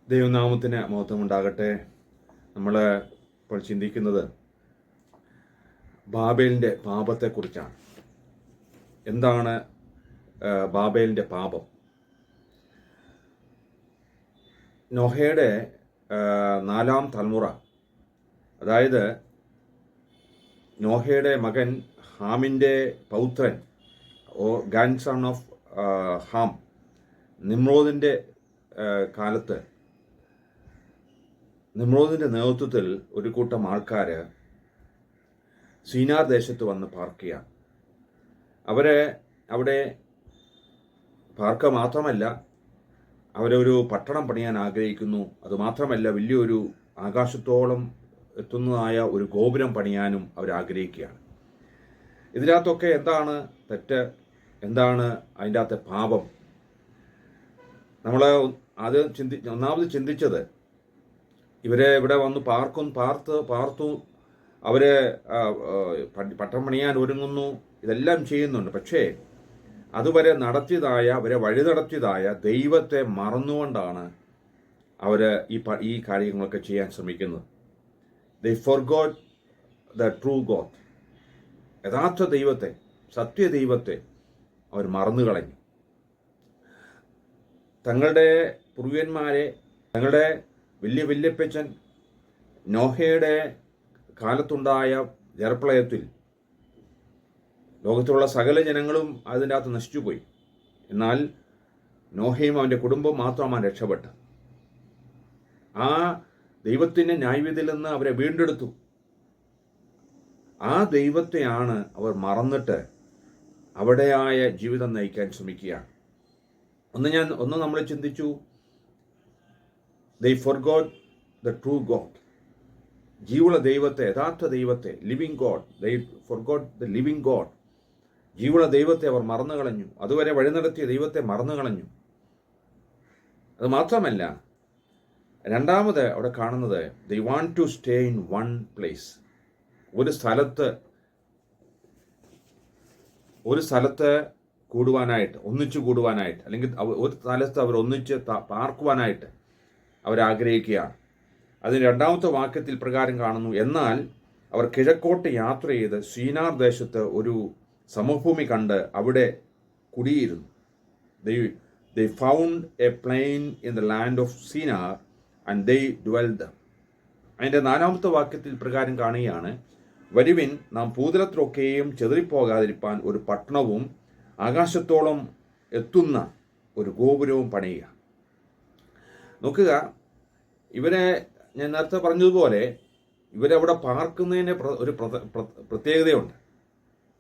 ദൈവനാമത്തിന് മഹത്വമുണ്ടാകട്ടെ. നമ്മൾ ഇപ്പോൾ ചിന്തിക്കുന്നത് ബാബേലിൻ്റെ പാപത്തെക്കുറിച്ചാണ്. എന്താണ് ബാബേലിൻ്റെ പാപം? നോഹയുടെ 4-ാം തലമുറ, അതായത് നോഹയുടെ മകൻ ഹാമിൻ്റെ പൗത്രൻ ഗ്രാൻഡ് സൺ ഓഫ് ഹാം, നിമ്രോദിൻ്റെ കാലത്ത് നിമ്രോദിൻ്റെ നേതൃത്വത്തിൽ ഒരു കൂട്ടം ആൾക്കാർ സീനാർ ദേശത്ത് വന്ന് പാർക്കുകയാണ്. അവരെ അവിടെ പാർക്കുക മാത്രമല്ല, അവരൊരു പട്ടണം പണിയാൻ ആഗ്രഹിക്കുന്നു. അതുമാത്രമല്ല, വലിയൊരു ആകാശത്തോളം എത്തുന്നതായ ഒരു ഗോപുരം പണിയാനും അവരാഗ്രഹിക്കുകയാണ്. ഇതിനകത്തൊക്കെ എന്താണ് തെറ്റ്? എന്താണ് അതിൻ്റെ അകത്തെ പാപം? നമ്മൾ ഒന്നാമത് ചിന്തിച്ചത്, ഇവരെ ഇവിടെ വന്ന് പാർത്തു അവരെ പട്ടണം പണിയാൻ ഒരുങ്ങുന്നു, ഇതെല്ലാം ചെയ്യുന്നുണ്ട്. പക്ഷേ അതുവരെ അവരെ വഴി നടത്തിയതായ ദൈവത്തെ മറന്നുകൊണ്ടാണ് അവർ ഈ കാര്യങ്ങളൊക്കെ ചെയ്യാൻ ശ്രമിക്കുന്നത്. ദേ ഫോർഗോട്ട് ദ ട്രൂ ഗോഡ്. യഥാർത്ഥ ദൈവത്തെ, സത്യദൈവത്തെ അവർ മറന്നു കളഞ്ഞു. തങ്ങളുടെ പൂർവ്വന്മാരെ, തങ്ങളുടെ വല്യപ്പച്ചൻ നോഹയുടെ കാലത്തുണ്ടായ ജലപ്രളയത്തിൽ ലോകത്തിലുള്ള സകല ജനങ്ങളും അതിൻ്റെ അകത്ത് നശിച്ചുപോയി. എന്നാൽ നോഹയും അവൻ്റെ കുടുംബം മാത്രമാണ് രക്ഷപ്പെട്ടത്. ആ ദൈവത്തിൻ്റെ ന്യായവിധിയിൽ നിന്ന് അവരെ വീണ്ടെടുത്തു. ആ ദൈവത്തെയാണ് അവർ മറന്നിട്ട് അവിടെയായ ജീവിതം നയിക്കാൻ ശ്രമിക്കുകയാണ്. ഒന്ന് നമ്മൾ ചിന്തിച്ചു, they forgot the true God. ജീവുള്ള ദൈവത്തെ, യഥാർത്ഥ ദൈവത്തെ, living God. they forgot the living God. ജീവുള്ള ദൈവത്തെ അവർ മറന്നു കളഞ്ഞു. അതുവരെ വഴി നടത്തിയ ദൈവത്തെ മറന്നു കളഞ്ഞു. അത് മാത്രമല്ല, രണ്ടാമത് അവിടെ കാണുന്നത്, they want to stay in one place. ഒരു സ്ഥലത്ത് കൂടുവാനായിട്ട്, ഒന്നിച്ചു കൂടുവാനായിട്ട്, അല്ലെങ്കിൽ ഒരു സ്ഥലത്ത് അവർ ഒന്നിച്ച് പാർക്കുവാനായിട്ട് അവരാഗ്രഹിക്കുകയാണ്. അതിന് രണ്ടാമത്തെ വാക്യത്തിൽ പ്രകാരം കാണുന്നു, എന്നാൽ അവർ കിഴക്കോട്ട് യാത്ര ചെയ്ത് സീനാർ ദേശത്ത് ഒരു സമഭൂമി കണ്ട് അവിടെ കുടിയിരുന്നു. they found a plain in the land of Shinar and they dwelled there. അതിൻ്റെ 4-ാമത്തെ വാക്യത്തിൽ പ്രകാരം കാണുകയാണ്, വരുവിൻ, നാം ഭൂതലത്തിലൊക്കെയും ചെതറിപ്പോകാതിരിപ്പാൻ ഒരു പട്ടണവും ആകാശത്തോളം എത്തുന്ന ഒരു ഗോപുരവും പണിയുക. നോക്കുക, ഇവരെ ഞാൻ നേരത്തെ പറഞ്ഞതുപോലെ ഇവരവിടെ പാർക്കുന്നതിന് ഒരു പ്രത്യേകതയുണ്ട്.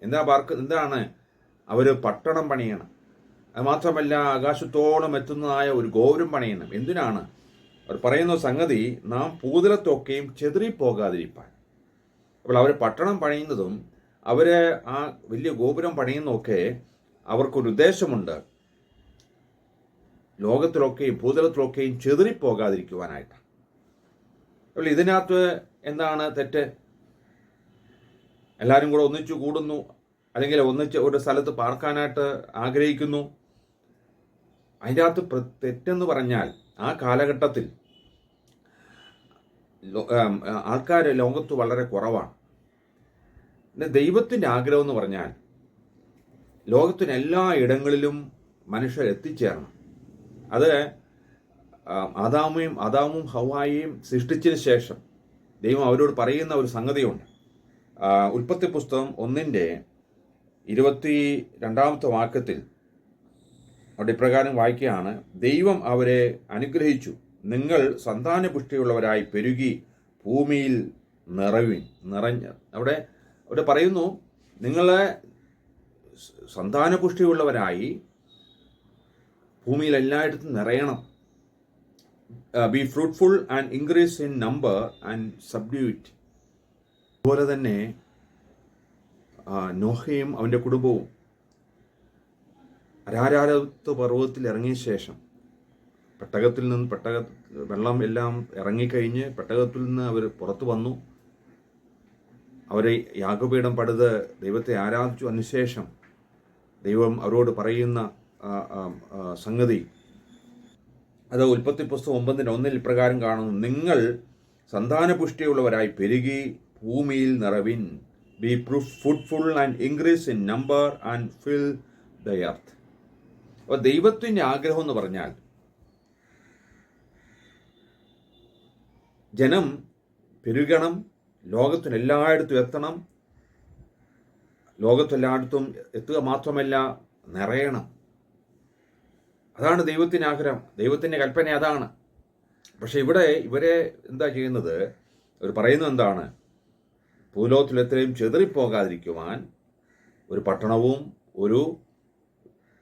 എന്താണ് അവർ പട്ടണം പണിയണം. അത് മാത്രമല്ല, ആകാശത്തോളം എത്തുന്നതായ ഒരു ഗോപുരം പണിയണം. എന്തിനാണ്? അവർ പറയുന്ന സംഗതി, നാം ഭൂതലത്തൊക്കെയും ചെതറിപ്പോകാതിരിപ്പാൻ. അപ്പോൾ അവർ പട്ടണം പണിയുന്നതും അവർ ആ വലിയ ഗോപുരം പണിയുന്നതൊക്കെ അവർക്കൊരു ഉദ്ദേശമുണ്ട്. ലോകത്തിലൊക്കെയും ഭൂതലത്തിലൊക്കെയും ചെതറിപ്പോകാതിരിക്കുവാനായിട്ട്. അപ്പോൾ ഇതിനകത്ത് എന്താണ് തെറ്റ്? എല്ലാവരും കൂടെ ഒന്നിച്ചു കൂടുന്നു, അല്ലെങ്കിൽ ഒന്നിച്ച് ഒരു സ്ഥലത്ത് പാർക്കാനായിട്ട് ആഗ്രഹിക്കുന്നു. അതിൻ്റെ അകത്ത് തെറ്റെന്ന് പറഞ്ഞാൽ, ആ കാലഘട്ടത്തിൽ ആൾക്കാർ ലോകത്ത് വളരെ കുറവാണ്. പിന്നെ ദൈവത്തിൻ്റെ ആഗ്രഹം എന്ന് പറഞ്ഞാൽ, ലോകത്തിന് എല്ലാ ഇടങ്ങളിലും മനുഷ്യർ എത്തിച്ചേരണം. അത് ആദാമും ഹവ്വായെയും സൃഷ്ടിച്ചതിന് ശേഷം ദൈവം അവരോട് പറയുന്ന ഒരു സംഗതിയുണ്ട്. ഉൽപ്പത്തി പുസ്തകം 1:22 വാക്യത്തിൽ അവിടെ ഇപ്രകാരം വായിക്കുകയാണ്, ദൈവം അവരെ അനുഗ്രഹിച്ചു, നിങ്ങൾ സന്താനപുഷ്ടിയുള്ളവരായി പെരുകി ഭൂമിയിൽ നിറഞ്ഞ്. അവിടെ പറയുന്നു, നിങ്ങളെ സന്താനപുഷ്ടിയുള്ളവരായി ഭൂമിയിൽ എല്ലായിടത്തും നിറയണം. Be fruitful and increase in number and subdue it. അതുപോലെ തന്നെ നോഹയും അവൻ്റെ കുടുംബവും അരാരാത്ത് പർവ്വതത്തിൽ ഇറങ്ങിയ ശേഷം വെള്ളം എല്ലാം ഇറങ്ങിക്കഴിഞ്ഞ് പെട്ടകത്തിൽ നിന്ന് അവർ പുറത്തു വന്നു. അവരെ യാഗപീഠം പണിത് ദൈവത്തെ ആരാധിച്ചു. അതിനുശേഷം ദൈവം അവരോട് പറയുന്ന സംഗതി, അത് ഉൽപ്പത്തി പുസ്തകം 9:1 ഇപ്രകാരം കാണുന്നു: നിങ്ങൾ സന്താനപുഷ്ടിയുള്ളവരായി പെരുകി ഭൂമിയിൽ നിറവിൻ, be fruitful and increase in number and fill the earth. അപ്പോൾ ദൈവത്തിൻ്റെ ആഗ്രഹം എന്ന് പറഞ്ഞാൽ ജനം പെരുകണം, ലോകത്തിനെല്ലായിടത്തും എത്തണം, ലോകത്തെല്ലായിടത്തും എത്തുക മാത്രമല്ല നിറയണം. അതാണ് ദൈവത്തിൻ്റെ ആഗ്രഹം, ദൈവത്തിൻ്റെ കൽപ്പന അതാണ്. പക്ഷെ ഇവിടെ ഇവരെ എന്താ ചെയ്യുന്നത്? അവർ പറയുന്നത് എന്താണ്? ഭൂലോകത്തിലെത്രയും ചെതറിപ്പോകാതിരിക്കുവാൻ ഒരു പട്ടണവും ഒരു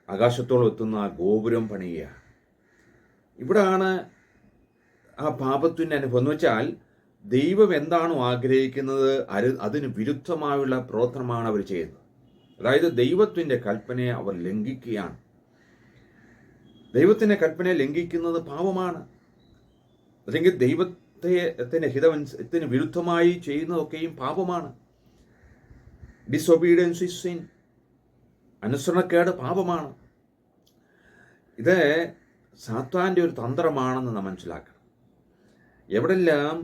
ആകാശത്തോളം എത്തുന്ന ഗോപുരം പണിയുക. ഇവിടാണ് ആ പാപത്തിൻ്റെ അനുഭവം. എന്ന് വെച്ചാൽ ദൈവം എന്താണോ ആഗ്രഹിക്കുന്നത് അതിന് വിരുദ്ധമായുള്ള പ്രവർത്തനമാണ് അവർ ചെയ്യുന്നത്. അതായത് ദൈവത്തിൻ്റെ കൽപ്പനയെ അവർ ലംഘിക്കുകയാണ്. ദൈവത്തിൻ്റെ കൽപ്പനയെ ലംഘിക്കുന്നത് പാപമാണ്. അല്ലെങ്കിൽ ദൈവത്തിന്റെ ഹിതത്തിന് വിരുദ്ധമായി ചെയ്യുന്നതൊക്കെയും പാപമാണ്. Disobedience is sin. അനുസരണക്കേട് പാപമാണ്. ഇത് സാത്താൻ്റെ ഒരു തന്ത്രമാണെന്ന് നാം മനസ്സിലാക്കണം. എവിടെല്ലാം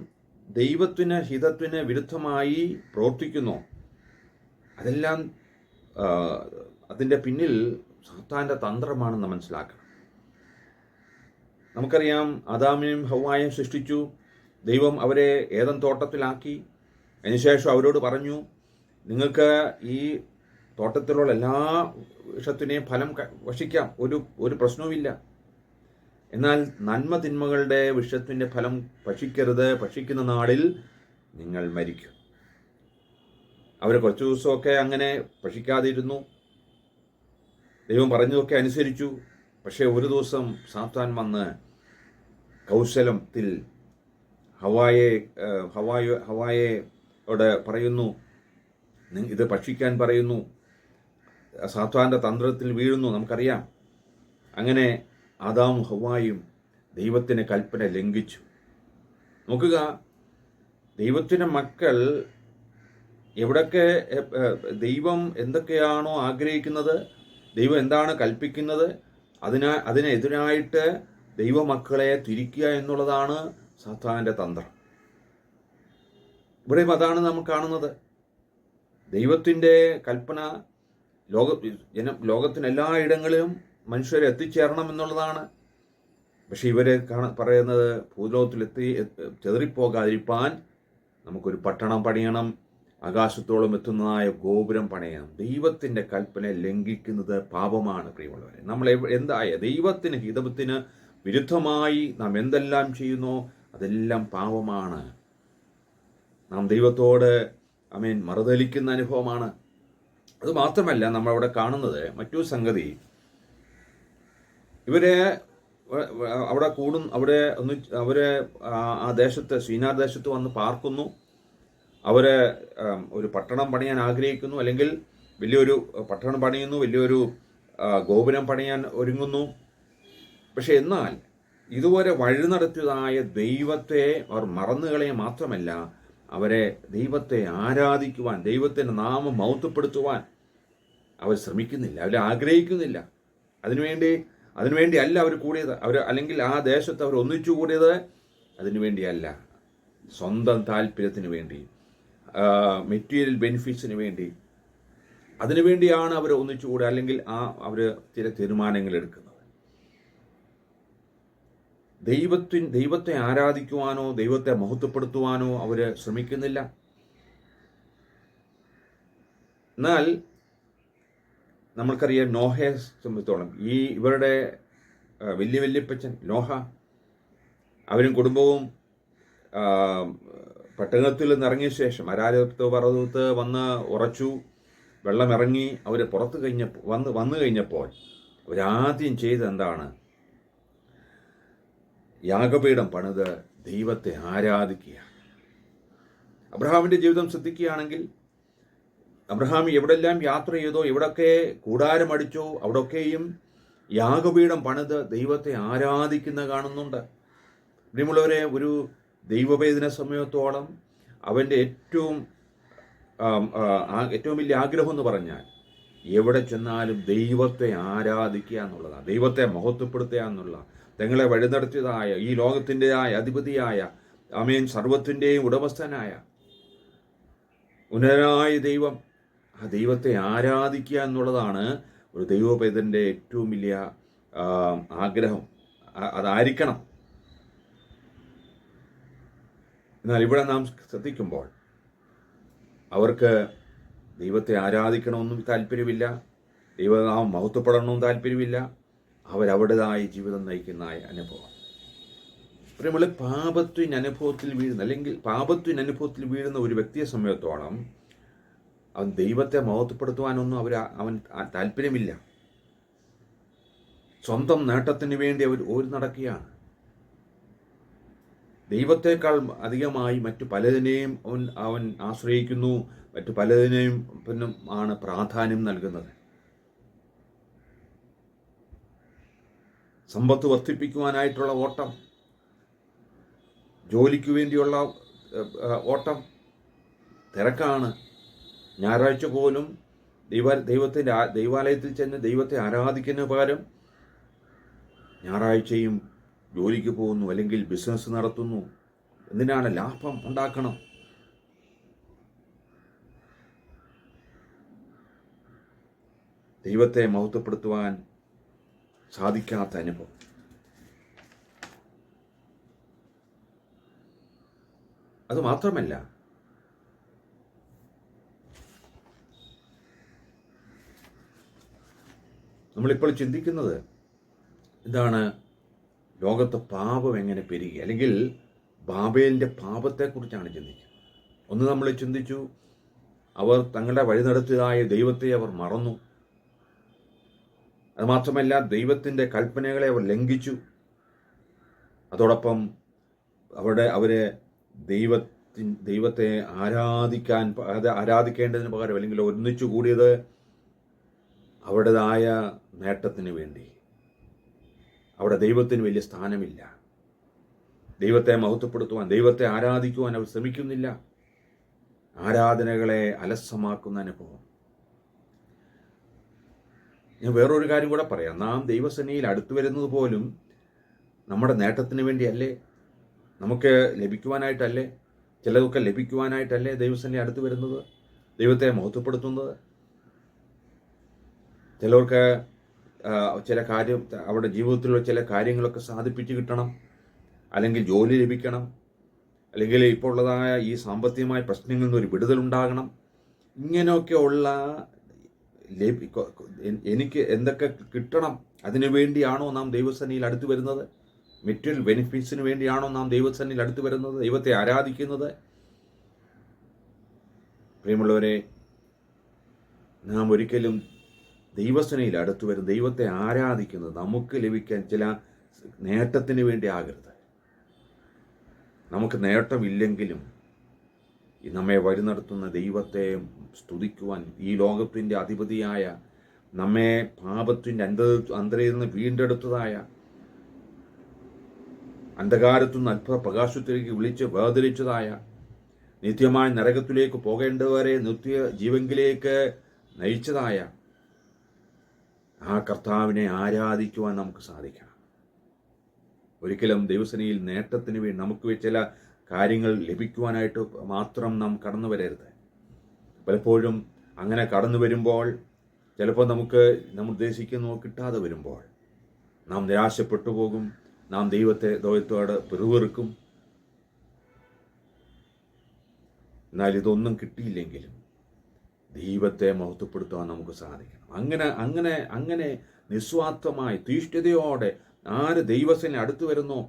ദൈവത്തിന് ഹിതത്തിന് വിരുദ്ധമായി പ്രവർത്തിക്കുന്നോ അതെല്ലാം അതിൻ്റെ പിന്നിൽ സാത്താൻ്റെ തന്ത്രമാണെന്ന് മനസ്സിലാക്കണം. നമുക്കറിയാം, ആദാമിനെയും ഹവ്വായെയും സൃഷ്ടിച്ചു. ദൈവം അവരെ ഏദൻ തോട്ടത്തിലാക്കി. അതിനുശേഷം അവരോട് പറഞ്ഞു, നിങ്ങൾക്ക് ഈ തോട്ടത്തിലുള്ള എല്ലാ വൃക്ഷത്തിനെയും ഫലം ഭക്ഷിക്കാം, ഒരു പ്രശ്നവുമില്ല. എന്നാൽ നന്മ തിന്മകളുടെ വൃക്ഷത്തിൻ്റെ ഫലം ഭക്ഷിക്കരുത്, ഭക്ഷിക്കുന്ന നാളിൽ നിങ്ങൾ മരിക്കും. അവർ കുറച്ച് ദിവസമൊക്കെ അങ്ങനെ ഭക്ഷിക്കാതിരുന്നു. ദൈവം പറഞ്ഞതൊക്കെ അനുസരിച്ചു. പക്ഷേ ഒരു ദിവസം സാത്താൻ വന്ന് കൗശലത്തിൽ ഹവ്വായോട് പറയുന്നു, ഇത് ഭക്ഷിക്കാൻ പറയുന്നു. സാത്താൻ്റെ തന്ത്രത്തിൽ വീഴുന്നു. നമുക്കറിയാം. അങ്ങനെ ആദാമും ഹവ്വായും ദൈവത്തിൻ്റെ കൽപ്പന ലംഘിച്ചു. നോക്കുക, ദൈവത്തിൻ്റെ മക്കൾ എവിടൊക്കെ ദൈവം എന്തൊക്കെയാണോ ആഗ്രഹിക്കുന്നത്, ദൈവം എന്താണ് കൽപ്പിക്കുന്നത്, അതിനെതിരായിട്ട് ദൈവമക്കളെ തിരിക്കുക എന്നുള്ളതാണ് സാത്താൻ്റെ തന്ത്രം. ഇവിടെയും അതാണ് നമ്മൾ കാണുന്നത്. ദൈവത്തിൻ്റെ കൽപ്പന ലോകത്തിന് എല്ലായിടങ്ങളിലും മനുഷ്യരെ എത്തിച്ചേരണം എന്നുള്ളതാണ്. പക്ഷെ ഇവരെ പറയുന്നത് ഭൂലോകത്തിലെത്തി ചെതറിപ്പോകാതിരിക്കാൻ നമുക്കൊരു പട്ടണം പണിയണം, ആകാശത്തോളം എത്തുന്നതായ ഗോപുരം പണിയണം. ദൈവത്തിൻ്റെ കൽപ്പന ലംഘിക്കുന്നത് പാപമാണ്. പ്രിയമുള്ളവരെ, നമ്മൾ ദൈവത്തിന് ഹിതത്തിന് വിരുദ്ധമായി നാം എന്തെല്ലാം ചെയ്യുന്നോ അതെല്ലാം പാപമാണ്. നാം ദൈവത്തോട് മറുതലിക്കുന്ന അനുഭവമാണ്. അത് മാത്രമല്ല, നമ്മളവിടെ കാണുന്നത് മറ്റൊരു സംഗതി. ഇവരെ അവിടെ അവരെ ആ ദേശത്ത്, സീനാർ ദേശത്ത് വന്ന് പാർക്കുന്നു. അവര് ഒരു പട്ടണം പണിയാൻ ആഗ്രഹിക്കുന്നു, അല്ലെങ്കിൽ വലിയൊരു പട്ടണം പണിയുന്നു, വലിയൊരു ഗോപുരം പണിയാൻ ഒരുങ്ങുന്നു. പക്ഷെ എന്നാൽ ഇതുവരെ വഴി നടത്തിയതായ ദൈവത്തെ അവർ മറന്നുകളയെ മാത്രമല്ല, അവരെ ദൈവത്തെ ആരാധിക്കുവാൻ, ദൈവത്തിൻ്റെ നാമം മഹത്വപ്പെടുത്തുവാൻ അവർ ശ്രമിക്കുന്നില്ല, അവർ ആഗ്രഹിക്കുന്നില്ല. അതിനുവേണ്ടി അല്ല അവർ കൂടിയത്. അല്ലെങ്കിൽ ആ ദേശത്ത് അവർ ഒന്നിച്ചു കൂടിയത് അതിനുവേണ്ടിയല്ല, സ്വന്തം താല്പര്യത്തിന് വേണ്ടി, മെറ്റീരിയൽ ബെനിഫിറ്റ്സിന് വേണ്ടി, അതിനുവേണ്ടിയാണ് അവർ ഒന്നിച്ചുകൂടുക, അല്ലെങ്കിൽ അവർ ചില തീരുമാനങ്ങൾ എടുക്കുന്നത്. ദൈവത്തെ ആരാധിക്കുവാനോ ദൈവത്തെ മഹത്വപ്പെടുത്തുവാനോ അവർ ശ്രമിക്കുന്നില്ല. എന്നാൽ നമ്മൾക്കറിയാം, നോഹയെ സംബന്ധിച്ചോളം ഇവരുടെ വല്യപ്പച്ചൻ നോഹ, അവരും കുടുംബവും പട്ടണത്തിൽ നിന്നിറങ്ങിയ ശേഷം അരാരത്ത് പർവ്വതത്ത് വന്ന് ഉറച്ചു. വെള്ളമിറങ്ങി അവർ വന്നു കഴിഞ്ഞപ്പോൾ അവരാദ്യം ചെയ്ത് എന്താണ്? യാഗപീഠം പണിത് ദൈവത്തെ ആരാധിക്കുക. അബ്രഹാമിൻ്റെ ജീവിതം ശ്രദ്ധിക്കുകയാണെങ്കിൽ, അബ്രഹാം എവിടെല്ലാം യാത്ര ചെയ്തോ, എവിടൊക്കെ കൂടാരമടിച്ചോ, അവിടൊക്കെയും യാഗപീഠം പണിത് ദൈവത്തെ ആരാധിക്കുന്ന കാണുന്നുണ്ട്. പ്രിയമുള്ളവരെ, ഒരു ദൈവവേദന സമയത്തോളം അവൻ്റെ ഏറ്റവും വലിയ ആഗ്രഹം എന്ന് പറഞ്ഞാൽ എവിടെ ചെന്നാലും ദൈവത്തെ ആരാധിക്കുക എന്നുള്ളതാണ്, ദൈവത്തെ മഹത്വപ്പെടുത്തുക എന്നുള്ള തങ്ങളെ വഴിനടത്തിയതായ ഈ ലോകത്തിൻ്റെതായ അധിപതിയായ ആമേൻ സർവത്തിൻ്റെയും ഉടമസ്ഥനായ ഉന്നതനായ ദൈവം, ആ ദൈവത്തെ ആരാധിക്കുക എന്നുള്ളതാണ് ഒരു ദൈവപൈതൻ്റെ ഏറ്റവും വലിയ ആഗ്രഹം. അതായിരിക്കണം. എന്നാൽ ഇവിടെ നാം ശ്രദ്ധിക്കുമ്പോൾ അവർക്ക് ദൈവത്തെ ആരാധിക്കണമെന്നും താല്പര്യമില്ല, ദൈവനാമം മഹത്വപ്പെടണമെന്നും താല്പര്യമില്ല. അവരവരുടേതായ ജീവിതം നയിക്കുന്ന അനുഭവം. നമ്മൾ പാപത്തിനനുഭവത്തിൽ വീഴുന്ന, അല്ലെങ്കിൽ പാപത്തിനനുഭവത്തിൽ വീഴുന്ന ഒരു വ്യക്തിയെ സംബന്ധിച്ചിടത്തോളം അവൻ ദൈവത്തെ മഹത്വപ്പെടുത്തുവാനൊന്നും അവൻ താല്പര്യമില്ല. സ്വന്തം നേട്ടത്തിന് വേണ്ടി അവർ നടക്കുകയാണ്. ദൈവത്തെക്കാൾ അധികമായി മറ്റു പലതിനെയും അവൻ ആശ്രയിക്കുന്നു, മറ്റു പലതിനെയും ആണ് പ്രാധാന്യം നൽകുന്നത്. സമ്പത്ത് വർദ്ധിപ്പിക്കുവാനായിട്ടുള്ള ഓട്ടം, ജോലിക്ക് വേണ്ടിയുള്ള ഓട്ടം, തിരക്കാണ്. ഞായറാഴ്ച പോലും ദൈവത്തിൻ്റെ ദൈവാലയത്തിൽ ചെന്ന് ദൈവത്തെ ആരാധിക്കുന്നതിന് പകരം ഞായറാഴ്ചയും ജോലിക്ക് പോകുന്നു, അല്ലെങ്കിൽ ബിസിനസ് നടത്തുന്നു. എന്തിനാണ്? ലാഭം ഉണ്ടാക്കണം. ദൈവത്തെ മഹത്വപ്പെടുത്തുവാൻ സാധിക്കാത്ത അനുഭവം. അതുമാത്രമല്ല, നമ്മളിപ്പോൾ ചിന്തിക്കുന്നത് എന്താണ്? ലോകത്ത് പാപം എങ്ങനെ പെരുകി, അല്ലെങ്കിൽ ബാബേലിൻ്റെ പാപത്തെക്കുറിച്ചാണ് ചിന്തിക്കുന്നത്. ഒന്ന് നമ്മൾ ചിന്തിച്ചു, അവർ തങ്ങളുടെ വഴി നടത്തിയതായ ദൈവത്തെ അവർ മറന്നു. അതുമാത്രമല്ല, ദൈവത്തിൻ്റെ കൽപ്പനകളെ അവർ ലംഘിച്ചു. അതോടൊപ്പം അവരെ ദൈവത്തെ ആരാധിക്കേണ്ടതിന് പകരം, അല്ലെങ്കിൽ ഒന്നിച്ചു കൂടിയത് അവരുടേതായ നേട്ടത്തിന് വേണ്ടി. അവിടെ ദൈവത്തിന് വലിയ സ്ഥാനമില്ല. ദൈവത്തെ മഹത്വപ്പെടുത്തുവാൻ, ദൈവത്തെ ആരാധിക്കുവാൻ അവർ ശ്രമിക്കുന്നില്ല. ആരാധനകളെ അലസമാക്കുന്ന അനുഭവം. ഞാൻ വേറൊരു കാര്യം കൂടെ പറയാം. നാം ദൈവസന്നിധിയിൽ അടുത്തു വരുന്നത് പോലും നമ്മുടെ നേട്ടത്തിന് വേണ്ടിയല്ലേ, നമുക്ക് ലഭിക്കുവാനായിട്ടല്ലേ, ചിലതൊക്കെ ലഭിക്കുവാനായിട്ടല്ലേ ദൈവസന്നിധി അടുത്ത് വരുന്നത്, ദൈവത്തെ മഹത്വപ്പെടുത്തുന്നത്. ചിലർക്ക് ചില കാര്യം, അവരുടെ ജീവിതത്തിലുള്ള ചില കാര്യങ്ങളൊക്കെ സാധിപ്പിച്ച് കിട്ടണം, അല്ലെങ്കിൽ ജോലി ലഭിക്കണം, അല്ലെങ്കിൽ ഇപ്പോൾ ഉള്ളതായ ഈ സാമ്പത്തികമായ പ്രശ്നങ്ങളിൽ നിന്ന് ഒരു വിടുതലുണ്ടാകണം. ഇങ്ങനെയൊക്കെയുള്ള എനിക്ക് എന്തൊക്കെ കിട്ടണം, അതിനു വേണ്ടിയാണോ നാം ദൈവസന്നിധിയിൽ അടുത്ത് വരുന്നത്? മെറ്റീരിയൽ ബെനിഫിറ്റ്സിന് വേണ്ടിയാണോ നാം ദൈവസന്നിധിയിൽ അടുത്ത് വരുന്നത്, ദൈവത്തെ ആരാധിക്കുന്നത്? പ്രിയമുള്ളവരെ, നാം ഒരിക്കലും ദൈവസന്നിധിയിൽ അടുത്ത് വരും, ദൈവത്തെ ആരാധിക്കുന്നത് നമുക്ക് ലഭിക്കാൻ ചില നേട്ടത്തിന് വേണ്ടി ആകരുത്. നമുക്ക് നേട്ടമില്ലെങ്കിലും നമ്മെ വഴി നടത്തുന്ന ദൈവത്തെ സ്തുതിക്കുവാൻ, ഈ ലോകത്തിൻ്റെ അധിപതിയായ, നമ്മെ പാപത്തിൻ്റെ അന്തരയിൽ നിന്ന് വീണ്ടെടുത്തതായ, അന്ധകാരത്തു നിന്ന് അത്ഭുത പ്രകാശത്തിലേക്ക് വിളിച്ച് വേർതിരിച്ചതായ, നിത്യമായ നരകത്തിലേക്ക് പോകേണ്ടവരെ നിത്യ ജീവങ്കിലേക്ക് നയിച്ചതായ ആ കർത്താവിനെ ആരാധിക്കുവാൻ നമുക്ക് സാധിക്കണം. ഒരിക്കലും ദൈവസന്നിധിയിൽ നേട്ടത്തിന് വേണ്ടി, നമുക്ക് ചില കാര്യങ്ങൾ ലഭിക്കുവാനായിട്ട് മാത്രം നാം കടന്നു വരരുത്. പലപ്പോഴും അങ്ങനെ കടന്നു വരുമ്പോൾ, ചിലപ്പോൾ നമുക്ക് നമ്മൾ ഉദ്ദേശിക്കുന്നത് കിട്ടാതെ വരുമ്പോൾ നാം നിരാശപ്പെട്ടു പോകും, നാം ദൈവത്തോട് പിറുവിറുക്കും. എന്നാൽ ഇതൊന്നും കിട്ടിയില്ലെങ്കിലും ദൈവത്തെ മഹത്വപ്പെടുത്തുവാൻ നമുക്ക് സാധിക്കണം. അങ്ങനെ നിസ്വാർത്ഥമായി തീഷ്ണതയോടെ ആര് ദൈവത്തിന് അടുത്ത് വരുന്നോ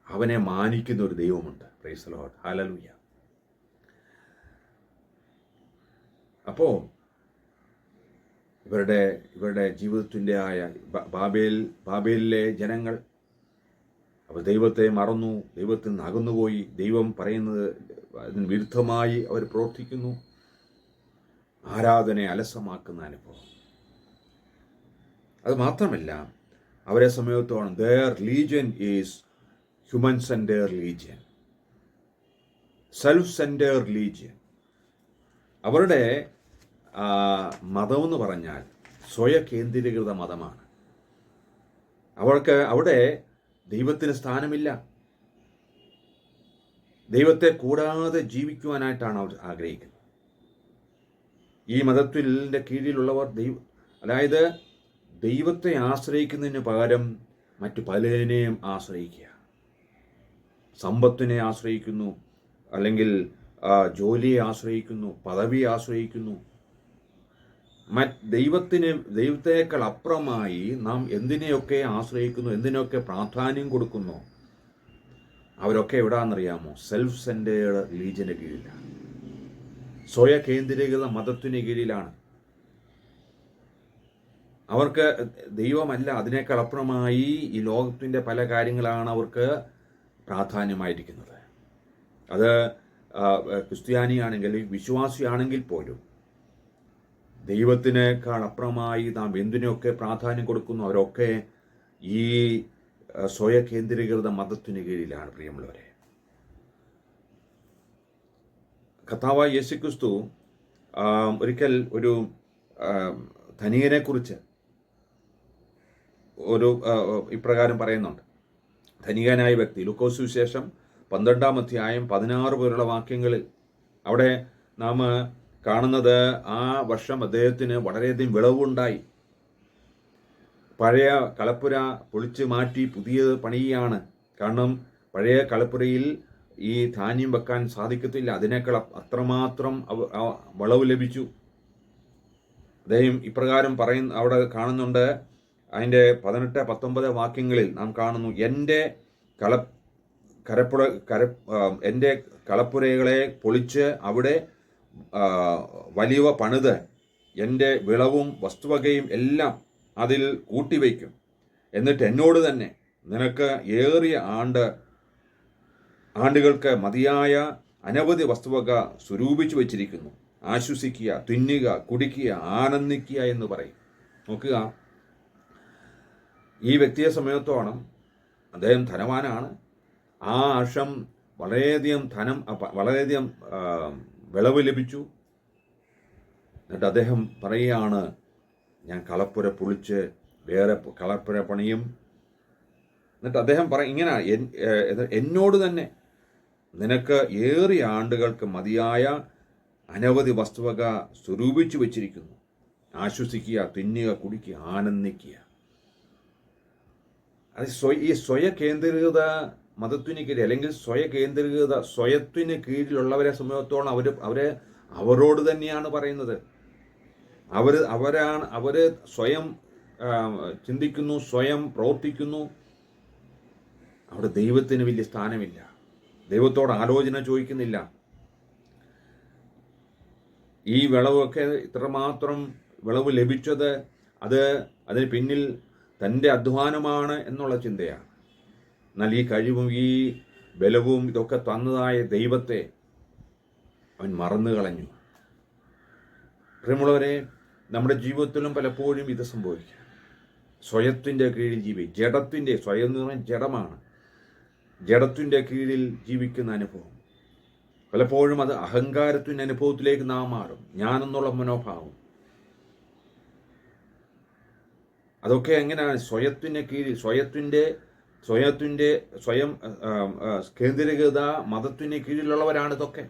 അവനെ മാനിക്കുന്ന ഒരു ദൈവമുണ്ട്. Praise the Lord, hallelujah. അപ്പോൾ ഇവരുടെ ജീവിതത്തിൻ്റെ ആയ ബാബേലിലെ ജനങ്ങൾ അവർ ദൈവത്തെ മറന്നു, ദൈവത്തിൽ നിന്ന് അകന്നുപോയി, ദൈവം പറയുന്നത് അതിന് വിരുദ്ധമായി അവർ പ്രവർത്തിക്കുന്നു. ആരാധനയെ അലസമാക്കുന്ന അനുഭവം. അത് മാത്രമല്ല, അവരെ സംബന്ധിച്ചിടത്തോളം their religion is human-centered religion, self-centered religion. അവരുടെ മതമെന്ന് പറഞ്ഞാൽ സ്വയകേന്ദ്രീകൃത മതമാണ്. അവർക്ക് അവിടെ ദൈവത്തിന് സ്ഥാനമില്ല. ദൈവത്തെ കൂടാതെ ജീവിക്കുവാനായിട്ടാണ് അവർ ആഗ്രഹിക്കുന്നത്. ഈ മതത്തിൻ്റെ കീഴിലുള്ളവർ അതായത് ദൈവത്തെ ആശ്രയിക്കുന്നതിന് പകരം മറ്റു പലതിനെയും ആശ്രയിക്കുക. സമ്പത്തിനെ ആശ്രയിക്കുന്നു, അല്ലെങ്കിൽ ജോലിയെ ആശ്രയിക്കുന്നു, പദവിയെ ആശ്രയിക്കുന്നു. ദൈവത്തേക്കാൾ അപ്പുറമായി നാം എന്തിനെയൊക്കെ ആശ്രയിക്കുന്നു, എന്തിനൊക്കെ പ്രാധാന്യം കൊടുക്കുന്നു, അവരൊക്കെ എവിടാന്നറിയാമോ? സെൽഫ് സെൻറ്റേർഡ് റിലീജിയന് കീഴിലാണ്, സ്വയ കേന്ദ്രീകൃത മതത്തിന് കീഴിലാണ്. അവർക്ക് ദൈവമല്ല, അതിനേക്കാൾ അപ്പുറമായി ഈ ലോകത്തിൻ്റെ പല കാര്യങ്ങളാണ് അവർക്ക് പ്രാധാന്യമായിരിക്കുന്നത്. അത് ക്രിസ്ത്യാനിയാണെങ്കിൽ, വിശ്വാസിയാണെങ്കിൽ പോലും ദൈവത്തിനേക്കാൾ അപ്പുറമായി നാം എന്തിനൊക്കെ പ്രാധാന്യം കൊടുക്കുന്നു, അവരൊക്കെ ഈ സ്വയ കേന്ദ്രീകൃത മതത്തിന് കീഴിലാണ്. പ്രിയമുള്ളവരെ, കർത്താവായ യേശുക്രിസ്തു ഒരിക്കൽ ഒരു ധനികനെക്കുറിച്ച് ഇപ്രകാരം പറയുന്നുണ്ട്. ധനികനായ വ്യക്തി, ലൂക്കോസ് സുവിശേഷം 12-ാം അധ്യായം 16 പോലുള്ള വാക്യങ്ങളിൽ അവിടെ നാം കാണുന്നത്, ആ വർഷം അദ്ദേഹത്തിന് വളരെയധികം വിളവുണ്ടായി. പഴയ കളപ്പുര പൊളിച്ച് മാറ്റി പുതിയത് പണിയാണ്. കാരണം പഴയ കളപ്പുരയിൽ ഈ ധാന്യം വെക്കാൻ സാധിക്കത്തില്ല. അതിനേക്കാൾ അത്രമാത്രം വിളവ് ലഭിച്ചു. അദ്ദേഹം ഇപ്രകാരം അവിടെ കാണുന്നുണ്ട്. അതിൻ്റെ 18-19 വാക്യങ്ങളിൽ നാം കാണുന്നു, എൻ്റെ കളപ്പുരകളെ പൊളിച്ച് അവിടെ വലിയ പണിത് എൻ്റെ വിളവും വസ്തുവകയും എല്ലാം അതിൽ കൂട്ടിവയ്ക്കും. എന്നിട്ട് എന്നോട് തന്നെ, നിനക്ക് ഏറിയ ആണ്ടുകൾക്ക് മതിയായ അനവധി വസ്തുവക സ്വരൂപിച്ചു വച്ചിരിക്കുന്നു. ആശ്വസിക്കുക, തിന്നുക, കുടിക്കുക, ആനന്ദിക്കുക എന്ന് പറയും. നോക്കുക, ഈ വ്യക്തിയെ സംബന്ധിച്ചിടത്തോളം അദ്ദേഹം ധനവാനാണ്. ആ വർഷം വളരെയധികം വിളവ് ലഭിച്ചു. എന്നിട്ട് അദ്ദേഹം പറയുകയാണ്, ഞാൻ കളപ്പുര പൊളിച്ച് വേറെ കളപ്പുര പണിയും. എന്നിട്ട് അദ്ദേഹം ഇങ്ങനെ, എന്നോട് തന്നെ, നിനക്ക് ഏറിയ ആണ്ടുകൾക്ക് മതിയായ അനവധി വസ്തുവക സ്വരൂപിച്ചു വച്ചിരിക്കുന്നു. ആശ്വസിക്കുക, തിന്നുക, കുടിക്കുക, ആനന്ദിക്കുക. അത് ഈ സ്വയ കേന്ദ്രീകൃത മതത്തിന് കീഴിൽ, അല്ലെങ്കിൽ സ്വയത്തിന് കീഴിലുള്ളവരെ സംബന്ധിച്ചിടത്തോളം അവരോട് തന്നെയാണ് പറയുന്നത്. അവർ സ്വയം ചിന്തിക്കുന്നു, സ്വയം പ്രവർത്തിക്കുന്നു. അവിടെ ദൈവത്തിന് വലിയ സ്ഥാനമില്ല. ദൈവത്തോട് ആലോചന ചോദിക്കുന്നില്ല. ഈ വിളവൊക്കെ ഇത്രമാത്രം വിളവ് ലഭിച്ചത് അതിന് പിന്നിൽ തൻ്റെ അധ്വാനമാണ് എന്നുള്ള ചിന്തയാണ്. എന്നാൽ ഈ കഴിവും ഈ ബലവും ഇതൊക്കെ തന്നതായ ദൈവത്തെ അവൻ മറന്നു കളഞ്ഞു. പ്രിയമുള്ളവരെ, നമ്മുടെ ജീവിതത്തിലും പലപ്പോഴും ഇത് സംഭവിക്കുക. സ്വയത്തിൻ്റെ കീഴിൽ സ്വയം എന്ന് പറഞ്ഞാൽ ജഡമാണ്. ജഡത്തിൻ്റെ കീഴിൽ ജീവിക്കുന്ന അനുഭവം, പലപ്പോഴും അത് അഹങ്കാരത്തിൻ്റെ അനുഭവത്തിലേക്ക് നാം മാറും. ഞാനെന്നുള്ള മനോഭാവം, അതൊക്കെ എങ്ങനെയാണ്? സ്വയത്തിന് കീഴിൽ, സ്വയം കേന്ദ്രീകൃത മതത്തിന് കീഴിലുള്ളവരാണ് ഇതൊക്കെ.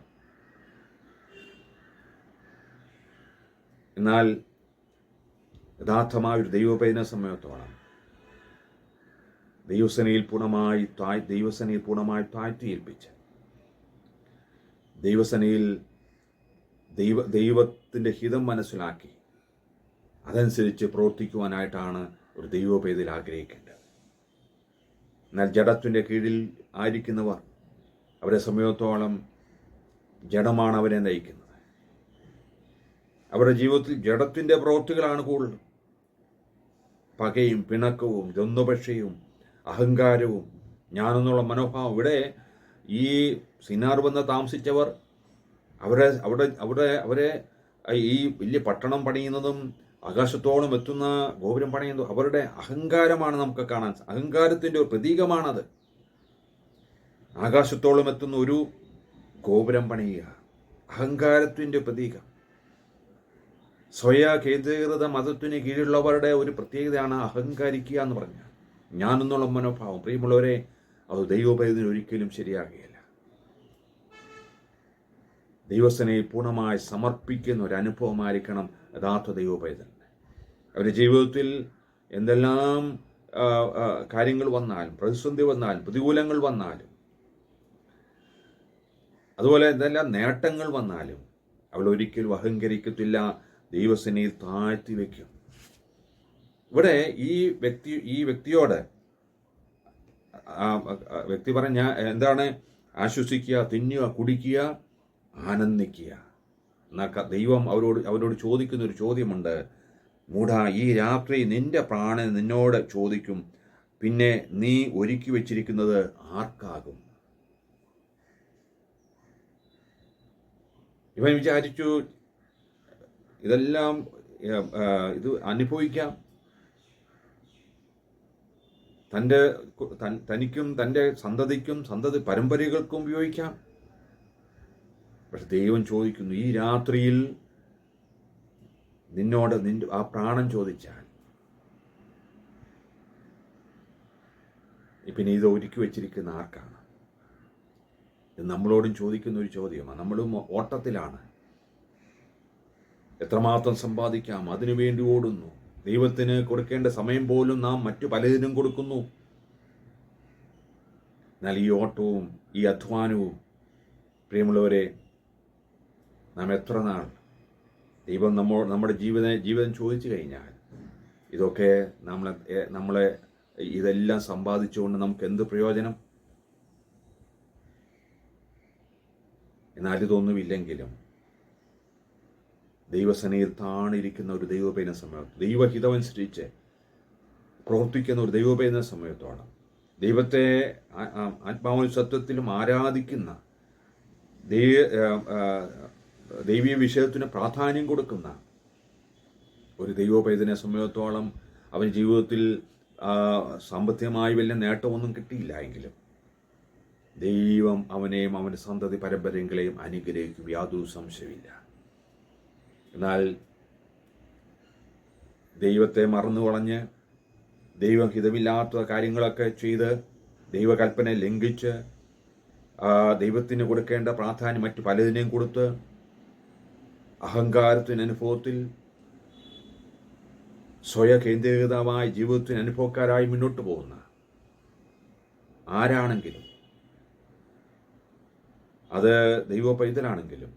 എന്നാൽ യഥാർത്ഥമായ ഒരു ദൈവപൈതനെ സംബന്ധിച്ചിടത്തോളം ദൈവസേനയിൽ പൂർണ്ണമായി താഴ്ത്തി ഏൽപ്പിച്ച് ദൈവസേനയിൽ ദൈവത്തിൻ്റെ ഹിതം മനസ്സിലാക്കി അതനുസരിച്ച് പ്രവർത്തിക്കുവാനായിട്ടാണ് ഒരു ദൈവപൈതൽ ആഗ്രഹിക്കേണ്ടത്. എന്നാൽ ജഡത്തിൻ്റെ കീഴിൽ ആയിരിക്കുന്നവർ, അവരെ സംബന്ധിച്ചിടത്തോളം ജഡമാണ് അവരെ നയിക്കുന്നത്. അവരുടെ ജീവിതത്തിൽ ജഡത്തിൻ്റെ പ്രവൃത്തികളാണ് കൂടുതൽ. പകയും പിണക്കവും ദ്വന്ദ്വപക്ഷയും അഹങ്കാരവും ഞാനെന്നുള്ള മനോഭാവം. ഇവിടെ ഈ സിനാർ വന്ന് താമസിച്ചവർ, അവരെ ഈ വലിയ പട്ടണം പണിയുന്നതും ആകാശത്തോളം എത്തുന്ന ഗോപുരം പണിയുന്നതും അവരുടെ അഹങ്കാരമാണ് നമുക്ക് കാണാൻ. അഹങ്കാരത്തിൻ്റെ ഒരു പ്രതീകമാണത്. ആകാശത്തോളം എത്തുന്ന ഒരു ഗോപുരം പണിയുക അഹങ്കാരത്തിൻ്റെ പ്രതീകം. സ്വയ കേന്ദ്രീകൃത മതത്തിന് കീഴിലുള്ളവരുടെ ഒരു പ്രത്യേകതയാണ് അഹങ്കരിക്കുക എന്ന് പറഞ്ഞാൽ. ഞാനെന്നുള്ള മനോഭാവം, പ്രിയമുള്ളവരെ, അത് ദൈവപൈതലിന് ഒരിക്കലും ശരിയാകുകയില്ല. ദൈവസേനയെ പൂർണ്ണമായി സമർപ്പിക്കുന്ന ഒരു അനുഭവമായിരിക്കണം യഥാർത്ഥ ദൈവപൈതലിന്. അവരുടെ ജീവിതത്തിൽ എന്തെല്ലാം കാര്യങ്ങൾ വന്നാലും, പ്രതിസന്ധി വന്നാലും, പ്രതികൂലങ്ങൾ വന്നാലും, അതുപോലെ എന്തെല്ലാം നേട്ടങ്ങൾ വന്നാലും അവൾ ഒരിക്കലും അഹങ്കരിക്കത്തില്ല, ദൈവസേനയിൽ താഴ്ത്തി വയ്ക്കും. ഇവിടെ ഈ വ്യക്തിയോട് വ്യക്തി പറഞ്ഞ എന്താണ്? ആശ്വസിക്കുക, തിന്നുക, കുടിക്കുക, ആനന്ദിക്കുക. എന്നാൽ ദൈവം അവരോട് ചോദിക്കുന്ന ഒരു ചോദ്യമുണ്ട്. മൂഢാ, ഈ രാത്രി നിന്റെ പ്രാണൻ നിന്നോട് ചോദിക്കും, പിന്നെ നീ ഒരുക്കി വെച്ചിരിക്കുന്നത് ആർക്കാകും? ഇവൻ വിചാരിച്ചു ഇതെല്ലാം ഇത് അനുഭവിക്കാം, തനിക്കും തൻ്റെ സന്തതി പരമ്പരകൾക്കും ഉപയോഗിക്കാം. പക്ഷെ ദൈവം ചോദിക്കുന്നു, ഈ രാത്രിയിൽ നിന്നോട് ആ പ്രാണൻ ചോദിച്ചാൽ പിന്നെ ഇത് ഒരുക്കി വെച്ചിരിക്കുന്ന ആർക്കാണ്? ഇത് നമ്മളോടും ചോദിക്കുന്ന ഒരു ചോദ്യമാണ്. നമ്മളും ഓട്ടത്തിലാണ്. എത്രമാത്രം സമ്പാദിക്കാം, അതിനുവേണ്ടി ഓടുന്നു. ദൈവത്തിന് കൊടുക്കേണ്ട സമയം പോലും നാം മറ്റു പലതിനും കൊടുക്കുന്നു. എന്നാൽ ഈ ഓട്ടവും ഈ അധ്വാനവും, പ്രിയമുള്ളവരെ, നാം എത്ര നാൾ ദൈവം നമ്മുടെ ജീവിതം ചോദിച്ചു കഴിഞ്ഞാൽ ഇതൊക്കെ നമ്മളെ ഇതെല്ലാം സമ്പാദിച്ചുകൊണ്ട് നമുക്ക് എന്ത് പ്രയോജനം? എന്നാൽ ഇതൊന്നുമില്ലെങ്കിലും ദൈവസേനയിൽ താണിരിക്കുന്ന ഒരു ദൈവപൈതലിനെ സമയത്ത്, ദൈവഹിതമനുസരിച്ച് പ്രവർത്തിക്കുന്ന ഒരു ദൈവപൈതലിനെ സമയത്തോളം, ദൈവത്തെ ആത്മാവിലും സത്വത്തിലും ആരാധിക്കുന്ന, ദൈവീയ വിഷയത്തിന് പ്രാധാന്യം കൊടുക്കുന്ന ഒരു ദൈവപൈതലിനെ സമയത്തോളം അവൻ ജീവിതത്തിൽ സാമ്പത്തികമായി വലിയ നേട്ടമൊന്നും കിട്ടിയില്ല എങ്കിലും ദൈവം അവനെയും അവൻ്റെ സന്തതി പരമ്പരകളെയും അനുഗ്രഹിക്കും, യാതൊരു സംശയമില്ല. എന്നാൽ ദൈവത്തെ മറന്നുകളഞ്ഞ് ദൈവഹിതമില്ലാത്ത കാര്യങ്ങളൊക്കെ ചെയ്ത് ദൈവകൽപ്പന ലംഘിച്ച് ദൈവത്തിന് കൊടുക്കേണ്ട പ്രാധാന്യം മറ്റു പലതിനെയും കൊടുത്ത് അഹങ്കാരത്തിന് അനുഭവത്തിൽ സ്വയകേന്ദ്രീകൃതമായ ജീവിതത്തിന് അനുഭവക്കാരായി മുന്നോട്ട് പോകുന്ന ആരാണെങ്കിലും, അത് ദൈവപൈതലാണെങ്കിലും,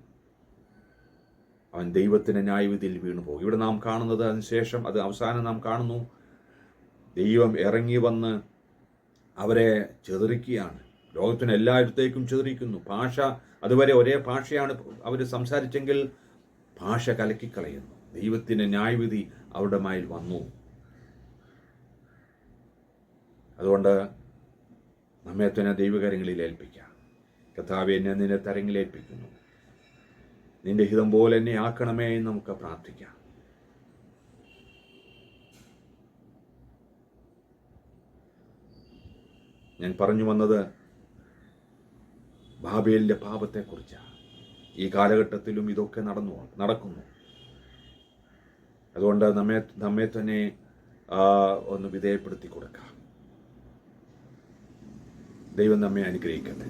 അവൻ ദൈവത്തിൻ്റെ ന്യായവിധിയിൽ വീണു പോകും. ഇവിടെ നാം കാണുന്നത്, അതിനുശേഷം അത് അവസാനം നാം കാണുന്നു, ദൈവം ഇറങ്ങി വന്ന് അവരെ ചെതറിക്കുകയാണ്. ലോകത്തിന് എല്ലായിടത്തേക്കും ചെതറിക്കുന്നു. ഭാഷ, അതുവരെ ഒരേ ഭാഷയാണ് അവർ സംസാരിച്ചെങ്കിൽ ഭാഷ കലക്കിക്കളയുന്നു. ദൈവത്തിൻ്റെ ന്യായവിധി അവരുടെ മേൽ വന്നു. അതുകൊണ്ട് നമ്മെ തന്നെ ദൈവകരങ്ങളിൽ ഏൽപ്പിക്കാം. കർത്താവേ, എന്നെ നിന്റെ തരങ്ങളിലേൽപ്പിക്കുന്നു, നിന്റെ ഹിതം പോലെ എന്നെ ആക്കണമേ എന്ന് നമുക്ക് പ്രാർത്ഥിക്കാം. ഞാൻ പറഞ്ഞു വന്നത് ബാബേലിൻ്റെ പാപത്തെക്കുറിച്ചാണ്. ഈ കാലഘട്ടത്തിലും ഇതൊക്കെ നടക്കുന്നു. അതുകൊണ്ട് നമ്മെ തന്നെ ഒന്ന് വിധേയപ്പെടുത്തി കൊടുക്കാം. ദൈവം നമ്മെ അനുഗ്രഹിക്കട്ടെ.